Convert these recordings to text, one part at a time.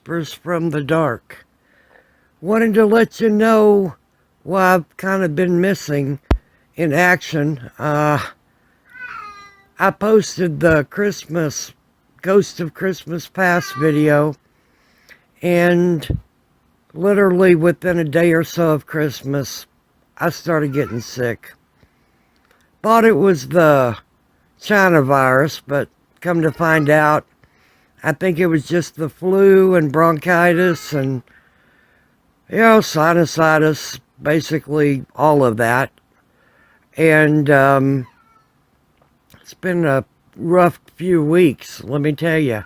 Whispers from the Dark. Wanted to let you know why I've kind of been missing in action. I posted the Christmas Ghost of Christmas Past video, and literally within a day or so of Christmas, I started getting sick. Thought it was the China virus, but come to find out, I think it was just the flu and bronchitis and, sinusitis, basically all of that. And it's been a rough few weeks, let me tell you.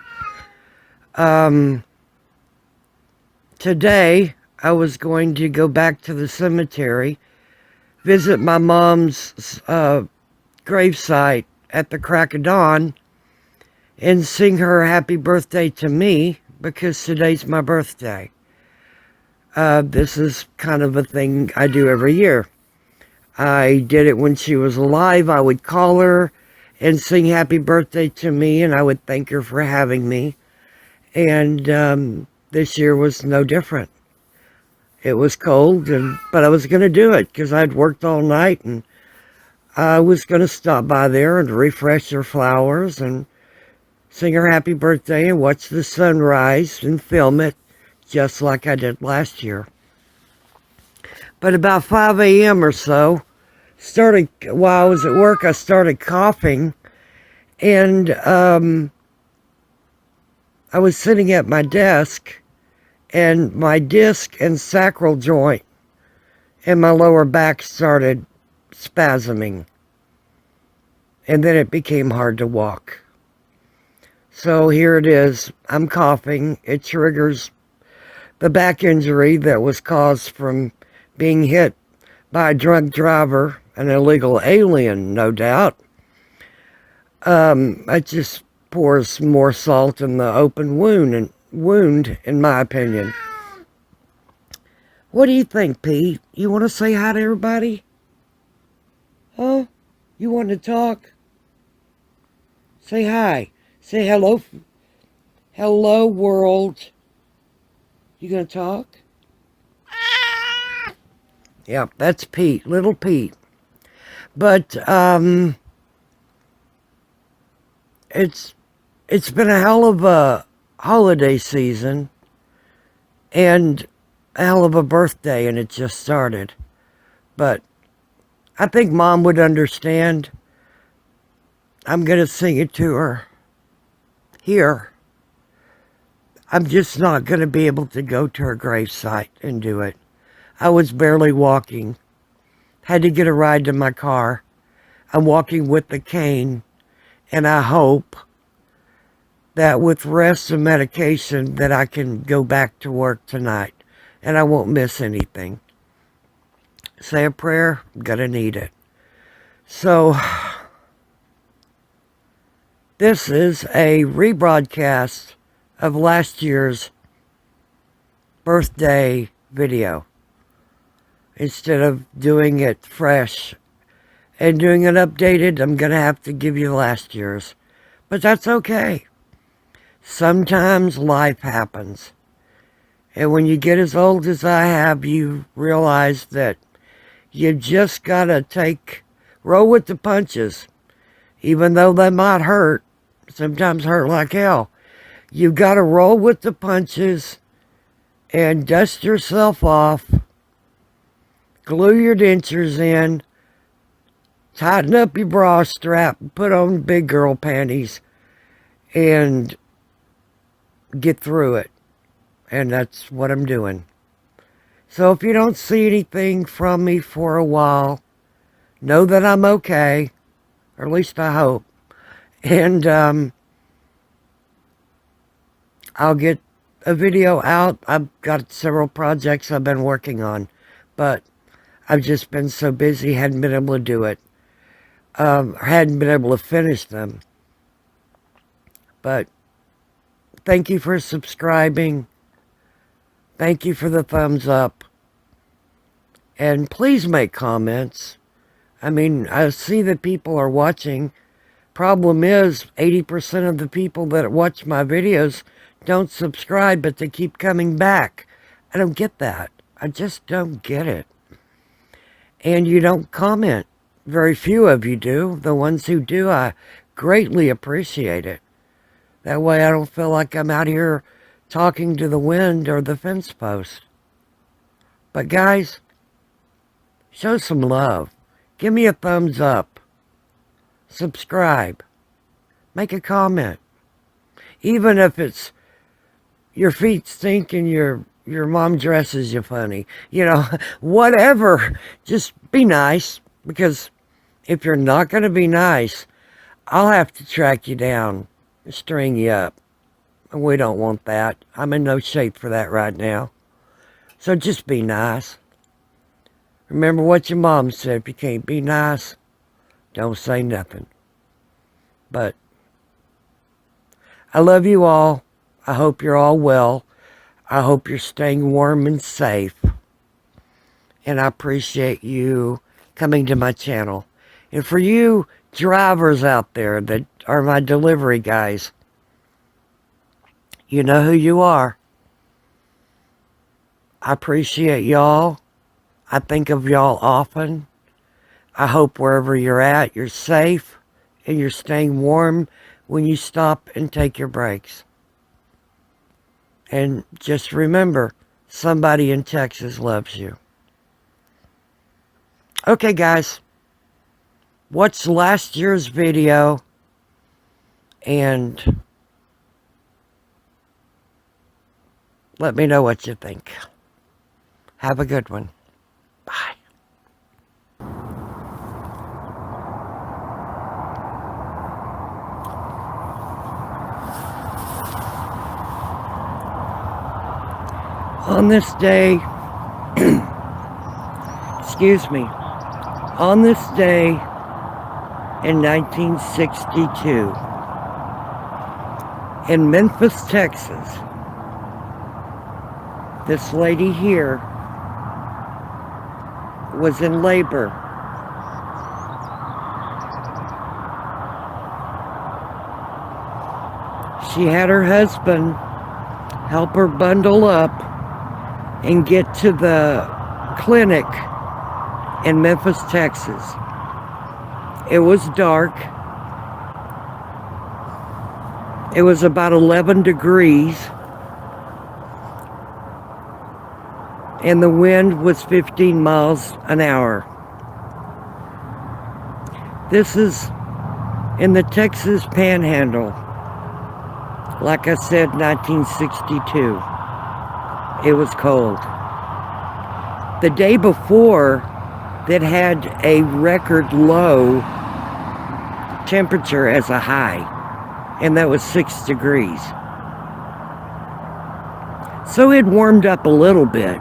Today, I was going to go back to the cemetery, visit my mom's gravesite at the crack of dawn, and sing her happy birthday to me, because today's my birthday. This is kind of a thing I do every year. I did it when she was alive. I would call her and sing happy birthday to me, and I would thank her for having me. And this year was no different. It was cold, but I was going to do it because I'd worked all night, and I was going to stop by there and refresh her flowers and sing her happy birthday and watch the sunrise and film it just like I did last year. But about 5 a.m. or so, while I was at work, I started coughing, and I was sitting at my desk, and my disc and sacral joint and my lower back started spasming, and then it became hard to walk. So here it is. I'm coughing. It triggers the back injury that was caused from being hit by a drunk driver, an illegal alien, no doubt. It just pours more salt in the open wound, in my opinion. What do you think, Pete? You want to say hi to everybody? Huh? You want to talk? Say hi. Say hello. Hello, world. You gonna talk? Yeah, that's Pete, little Pete. But it's been a hell of a holiday season and a hell of a birthday, and it just started. But I think Mom would understand. I'm gonna sing it to her here. I'm just not going to be able to go to her gravesite and do it. I was barely walking. Had to get a ride to my car. I'm walking with the cane, and I hope that with rest and medication that I can go back to work tonight and I won't miss anything. Say a prayer, I'm going to need it. So this is a rebroadcast of last year's birthday video. Instead of doing it fresh and doing it updated, I'm going to have to give you last year's. But that's okay. Sometimes life happens. And when you get as old as I have, you realize that you just got to roll with the punches. Even though they might hurt, sometimes hurt like hell. You've got to roll with the punches and dust yourself off, glue your dentures in, tighten up your bra strap, put on big girl panties, and get through it. And that's what I'm doing. So if you don't see anything from me for a while, know that I'm okay, or at least I hope. And I'll get a video out. I've got several projects I've been working on, but I've just been so busy, hadn't been able to do it. Hadn't been able to finish them. But thank you for subscribing. Thank you for the thumbs up. And please make comments. I mean, I see that people are watching. Problem is, 80% of the people that watch my videos don't subscribe, but they keep coming back. I don't get that. I just don't get it. And you don't comment. Very few of you do. The ones who do, I greatly appreciate it. That way I don't feel like I'm out here talking to the wind or the fence post. But guys, show some love. Give me a thumbs up. Subscribe. Make a comment. Even if it's your feet stink and your mom dresses you funny. Whatever. Just be nice. Because if you're not going to be nice, I'll have to track you down and string you up. And we don't want that. I'm in no shape for that right now. So just be nice. Remember what your mom said. If you can't be nice, don't say nothing. But I love you all. I hope you're all well. I hope you're staying warm and safe. And I appreciate you coming to my channel. And for you drivers out there that are my delivery guys, you know who you are. I appreciate y'all. I think of y'all often. I hope wherever you're at, you're safe and you're staying warm when you stop and take your breaks. And just remember, somebody in Texas loves you. Okay, guys. Watch last year's video and let me know what you think. Have a good one. Bye. On this day, excuse me, on this day in 1962, in Memphis, Texas, this lady here was in labor. She had her husband help her bundle up and get to the clinic in Memphis, Texas. It was dark. It was about 11 degrees. And the wind was 15 miles an hour. This is in the Texas Panhandle. Like I said, 1962. It was cold. The day before, that had a record low temperature as a high, and that was 6 degrees. So it warmed up a little bit.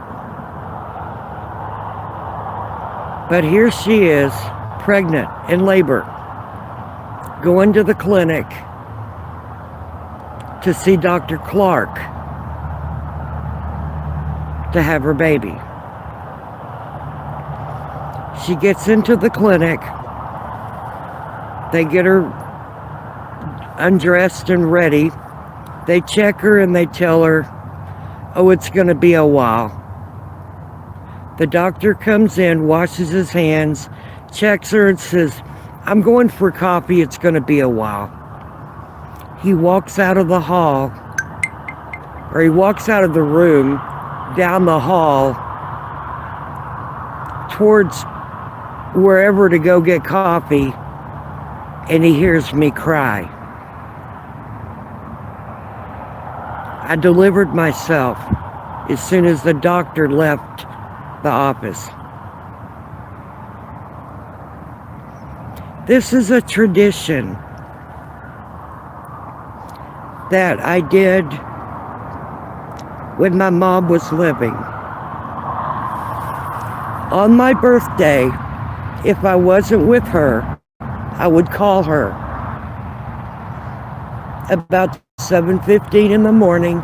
But here she is, pregnant, in labor, going to the clinic to see Dr. Clark to have her baby. She gets into the clinic. They get her undressed and ready. They check her and they tell her, oh, it's going to be a while. The doctor comes in, washes his hands, checks her and says, I'm going for coffee, it's going to be a while. He walks out of the hall, or he walks out of the room, down the hall, towards wherever to go get coffee, and he hears me cry. I delivered myself as soon as the doctor left the office. This is a tradition that I did when my mom was living. On my birthday, if I wasn't with her, I would call her about 7:15 in the morning,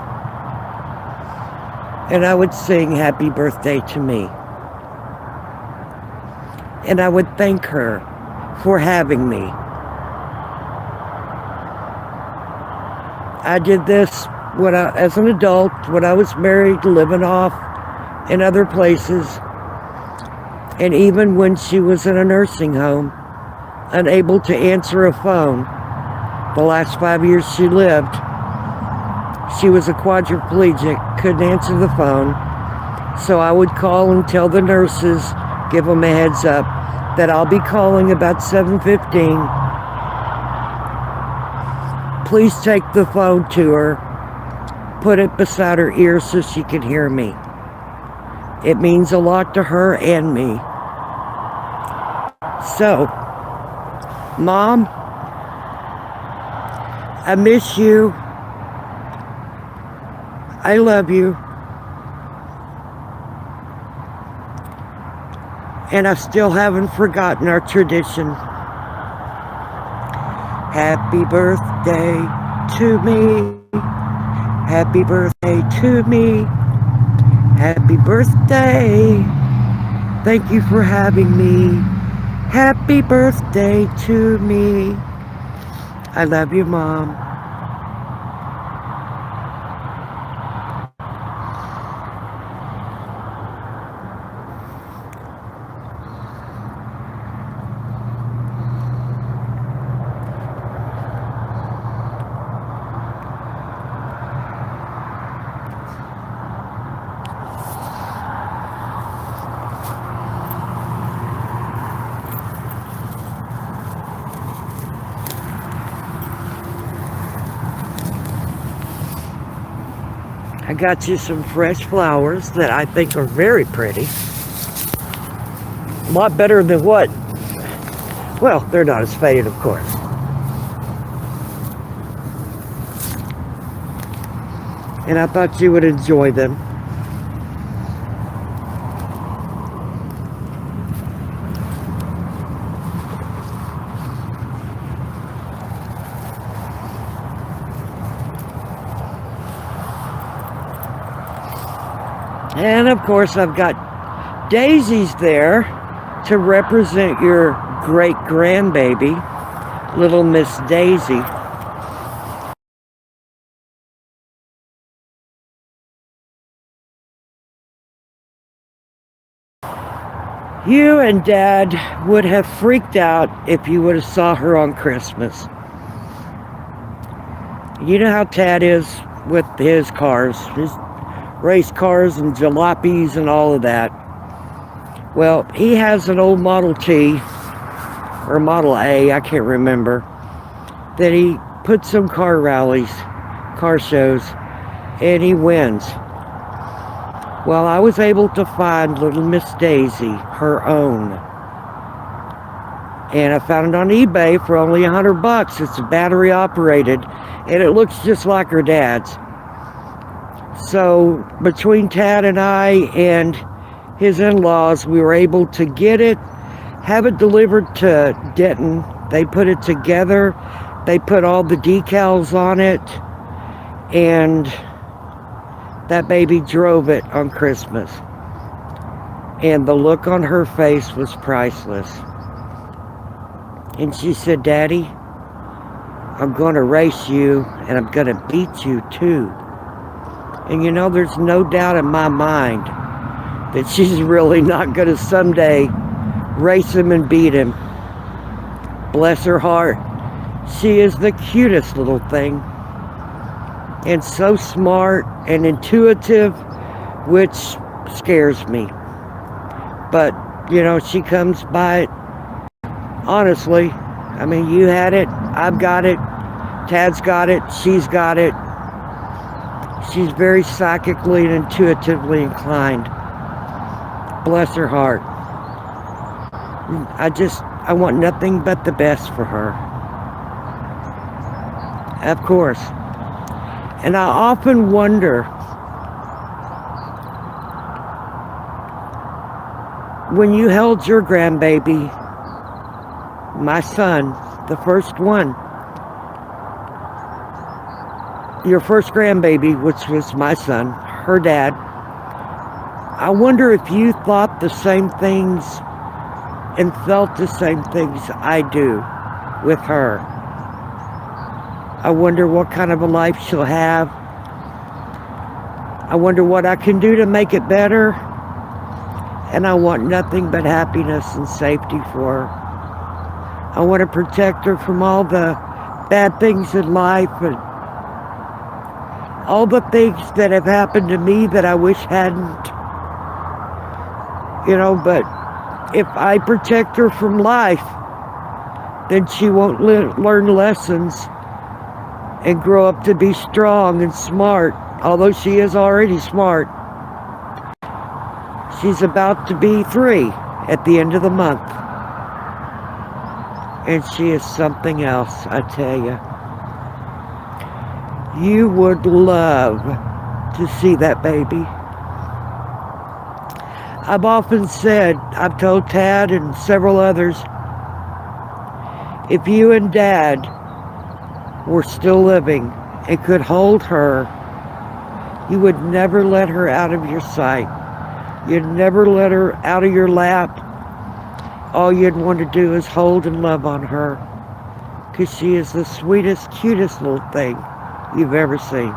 and I would sing happy birthday to me. And I would thank her for having me. I did this as an adult, when I was married, living off in other places, and even when she was in a nursing home, unable to answer a phone. The last 5 years she lived, she was a quadriplegic, couldn't answer the phone. So I would call and tell the nurses, give them a heads up, that I'll be calling about 7:15. Please take the phone to her, put it beside her ear so she can hear me. It means a lot to her and me. So, Mom, I miss you. I love you. And I still haven't forgotten our tradition. Happy birthday to me. Happy birthday to me. Happy birthday. Thank you for having me. Happy birthday to me. I love you, Mom. I got you some fresh flowers that I think are very pretty. A lot better than what? Well, they're not as faded, of course. And I thought you would enjoy them. And of course, I've got daisies there to represent your great grandbaby, little Miss Daisy. You and Dad would have freaked out if you would have saw her on Christmas. You know how Tad is with his cars, his race cars and jalopies and all of that. Well, he has an old Model T or Model A, I can't remember, that he puts some car rallies, car shows, and he wins. Well, I was able to find little Miss Daisy, her own. And I found it on eBay for only $100. It's battery operated, and it looks just like her dad's. So between Tad and I and his in-laws, we were able to get it, have it delivered to Denton. They put it together. They put all the decals on it, and that baby drove it on Christmas. And the look on her face was priceless. And she said, "Daddy, I'm going to race you, and I'm going to beat you too." And you know, there's no doubt in my mind that she's really not going to someday race him and beat him. Bless her heart. She is the cutest little thing. And so smart and intuitive, which scares me. But, you know, she comes by it honestly. I mean, you had it, I've got it, Tad's got it, she's got it. She's very psychically and intuitively inclined. Bless her heart. I want nothing but the best for her. Of course. And I often wonder, when you held your grandbaby, my son, the first one, your first grandbaby, which was my son, her dad, I wonder if you thought the same things and felt the same things I do with her. I wonder what kind of a life she'll have. I wonder what I can do to make it better. And I want nothing but happiness and safety for her. I want to protect her from all the bad things in life and all the things that have happened to me that I wish hadn't. But if I protect her from life, then she won't learn lessons and grow up to be strong and smart, although she is already smart. She's about to be 3 at the end of the month. And she is something else, I tell you. You would love to see that baby. I've often said, I've told Tad and several others, if you and Dad were still living and could hold her, you would never let her out of your sight. You'd never let her out of your lap. All you'd want to do is hold and love on her, because she is the sweetest, cutest little thing you've ever seen.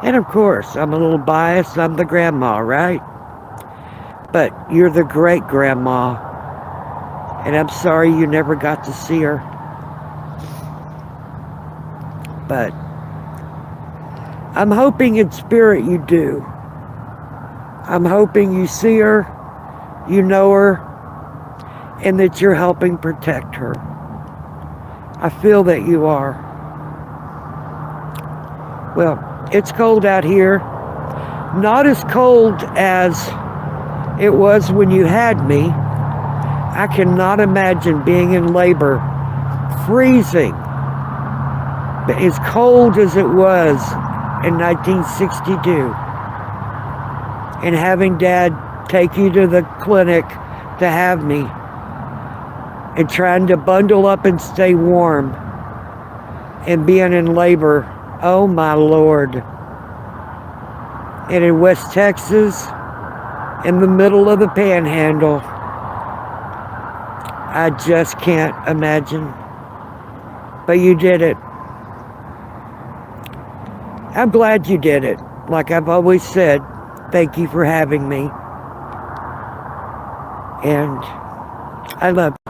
And of course, I'm a little biased. I'm the grandma, right? But you're the great grandma, and I'm sorry you never got to see her. But I'm hoping in spirit you do. I'm hoping you see her, you know her, and that you're helping protect her. I feel that you are. Well, it's cold out here. Not as cold as it was when you had me. I cannot imagine being in labor, freezing, but as cold as it was in 1962. And having Dad take you to the clinic to have me, and trying to bundle up and stay warm, and being in labor, oh my Lord. And in West Texas, in the middle of the panhandle, I just can't imagine. But you did it. I'm glad you did it. Like I've always said, thank you for having me. And I love you.